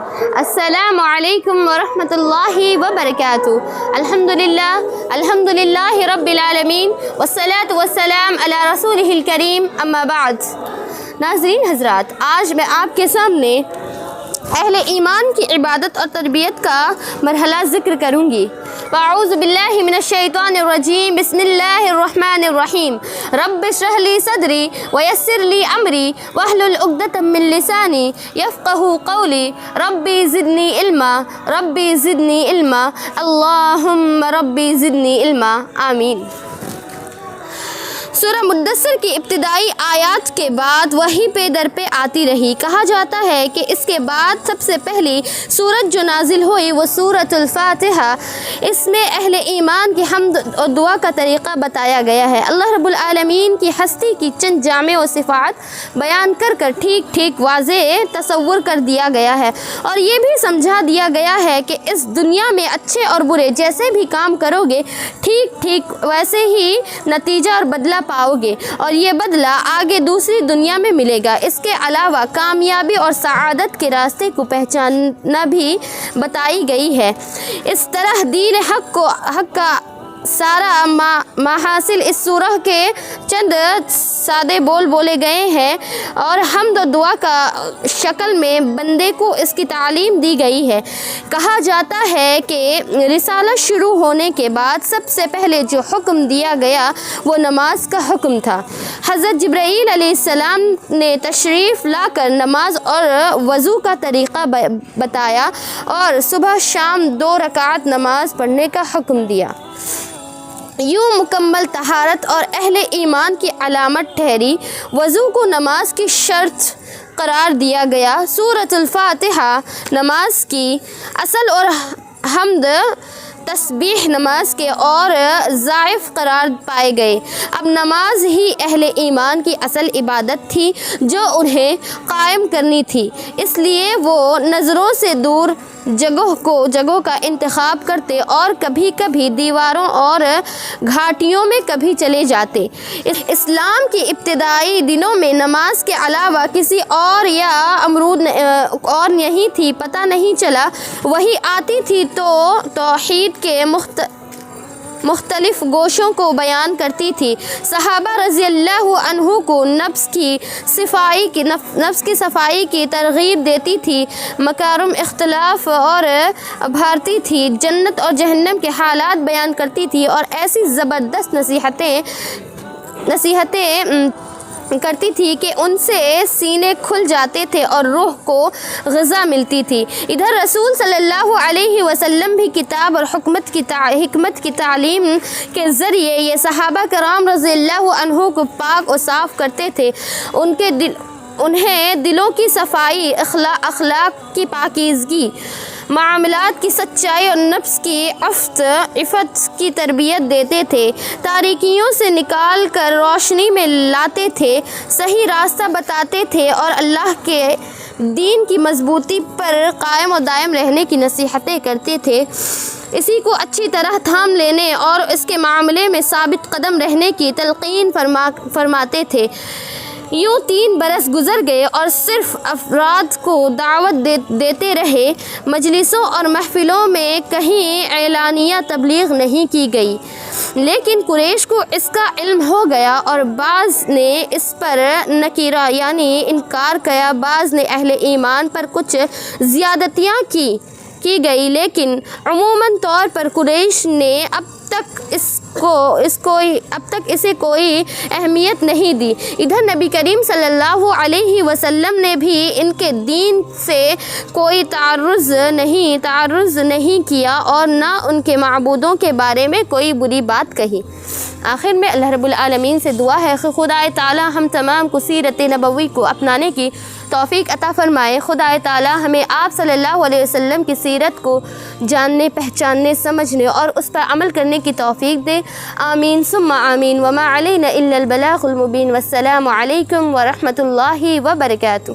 السلام علیکم ورحمۃ اللہ وبرکاتہ۔ الحمد للہ رب العالمین والصلاة والسلام علی رسولہ الکریم، اما بعد۔ ناظرین حضرات، آج میں آپ کے سامنے اہل ایمان کی عبادت اور تربیت کا مرحلہ ذکر کروں گی۔ اعوذ باللہ من الشیطان الرجیم، بسم اللہ الرحمن الرحیم۔ رب اشرح لی صدری ویسر لی امری واحلل عقدۃ من لسانی یفقہوا قولی، ربی زدنی علما، ربی زدنی علما، اللہم ربی زدنی علما، آمین۔ سورہ مدثر کی ابتدائی آیات کے بعد وحی پہ در پہ آتی رہی۔ کہا جاتا ہے کہ اس کے بعد سب سے پہلی سورت جو نازل ہوئی وہ سورۃ الفاتحہ۔ اس میں اہل ایمان کی حمد اور دعا کا طریقہ بتایا گیا ہے۔ اللہ رب العالمین کی ہستی کی چند جامع و صفات بیان کر ٹھیک ٹھیک واضح تصور کر دیا گیا ہے، اور یہ بھی سمجھا دیا گیا ہے کہ اس دنیا میں اچھے اور برے جیسے بھی کام کرو گے ٹھیک ٹھیک ویسے ہی نتیجہ اور بدلہ پاؤ گے، اور یہ بدلہ آگے دوسری دنیا میں ملے گا۔ اس کے علاوہ کامیابی اور سعادت کے راستے کو پہچاننا بھی بتائی گئی ہے۔ اس طرح دین حق کا سارا محاصل اس سورہ کے چند سادے بول بولے گئے ہیں، اور حمد و دعا کا شکل میں بندے کو اس کی تعلیم دی گئی ہے۔ کہا جاتا ہے کہ رسالت شروع ہونے کے بعد سب سے پہلے جو حکم دیا گیا وہ نماز کا حکم تھا۔ حضرت جبرائیل علیہ السلام نے تشریف لا کر نماز اور وضو کا طریقہ بتایا اور صبح شام 2 رکعت نماز پڑھنے کا حکم دیا۔ یوں مکمل طہارت اور اہل ایمان کی علامت ٹھہری۔ وضو کو نماز کی شرط قرار دیا گیا۔ سورۃ الفاتحہ نماز کی اصل اور حمد تسبیح نماز کے اور ضعیف قرار پائے گئے۔ اب نماز ہی اہل ایمان کی اصل عبادت تھی جو انہیں قائم کرنی تھی، اس لیے وہ نظروں سے دور جگہوں کا انتخاب کرتے اور کبھی کبھی دیواروں اور گھاٹیوں میں کبھی چلے جاتے۔ اسلام کی ابتدائی دنوں میں نماز کے علاوہ کسی اور یا امرود اور نہیں تھی، پتہ نہیں چلا۔ وہی آتی تھی تو توحید کے مختلف گوشوں کو بیان کرتی تھی۔ صحابہ رضی اللہ عنہ کو نفس کی صفائی کی ترغیب دیتی تھی، مکارم اختلاف اور ابھارتی تھی، جنت اور جہنم کے حالات بیان کرتی تھی، اور ایسی زبردست نصیحتیں کرتی تھی کہ ان سے سینے کھل جاتے تھے اور روح کو غذا ملتی تھی۔ ادھر رسول صلی اللہ علیہ وسلم بھی کتاب اور حکمت کی تعلیم کے ذریعے یہ صحابہ کرام رضی اللہ عنہ کو پاک و صاف کرتے تھے۔ انہیں دلوں کی صفائی، اخلاق کی پاکیزگی، معاملات کی سچائی اور نفس کی عفت کی تربیت دیتے تھے، تاریکیوں سے نکال کر روشنی میں لاتے تھے، صحیح راستہ بتاتے تھے، اور اللہ کے دین کی مضبوطی پر قائم و دائم رہنے کی نصیحتیں کرتے تھے۔ اسی کو اچھی طرح تھام لینے اور اس کے معاملے میں ثابت قدم رہنے کی تلقین فرماتے تھے۔ یوں 3 برس گزر گئے اور صرف افراد کو دعوت دیتے رہے۔ مجلسوں اور محفلوں میں کہیں اعلانیہ تبلیغ نہیں کی گئی، لیکن قریش کو اس کا علم ہو گیا اور بعض نے اس پر نکیرہ یعنی انکار کیا۔ بعض نے اہل ایمان پر کچھ زیادتیاں کی گئی، لیکن عموماً طور پر قریش نے اب تک اسے کوئی اہمیت نہیں دی۔ ادھر نبی کریم صلی اللہ علیہ وسلم نے بھی ان کے دین سے کوئی تعرض نہیں کیا اور نہ ان کے معبودوں کے بارے میں کوئی بری بات کہی۔ آخر میں اللہ رب العالمین سے دعا ہے کہ خدا تعالی ہم تمام کو سیرت نبوی کو اپنانے کی توفیق عطا فرمائے۔ خدا تعالی ہمیں آپ صلی اللہ علیہ وسلم کی سیرت کو جاننے، پہچاننے، سمجھنے اور اس پر عمل کرنے کی توفیق دے۔ آمین ثم آمین۔ وما علینا الا البلاغ المبین۔ والسلام علیکم ورحمۃ اللہ وبرکاتہ۔